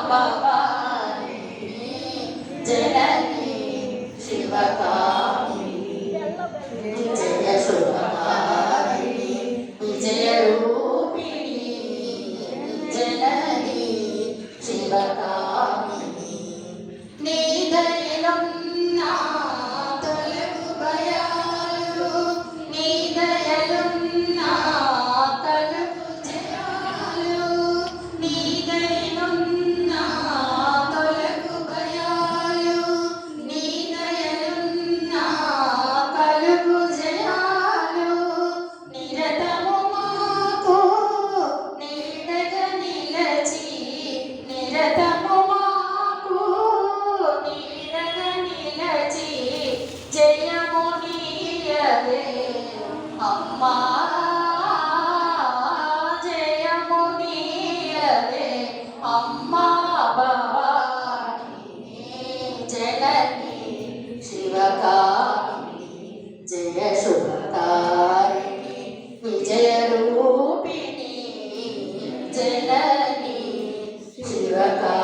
భవాని జనని శివకామిని జయ శుభకారిణి విజయ రూపిణి జనని శివకామిని నీ దయలున్నా తొలగు భయాలు నీ దయలున్నా తొలగు జయాలు నీ దయలున్నా తొలగు భయాలు నీ దయలున్నా తొలగు జయాలు నిరతము మాకు నీడగా నిలచి నిరతము మాకు నీడగా నిలచి జయము నీయవే అమ్మా జయము నీయవే అమ్మా భవాని జనని శివకామిని జయ శుభకారిణి విజయ రూపిణి జనని శివకామిని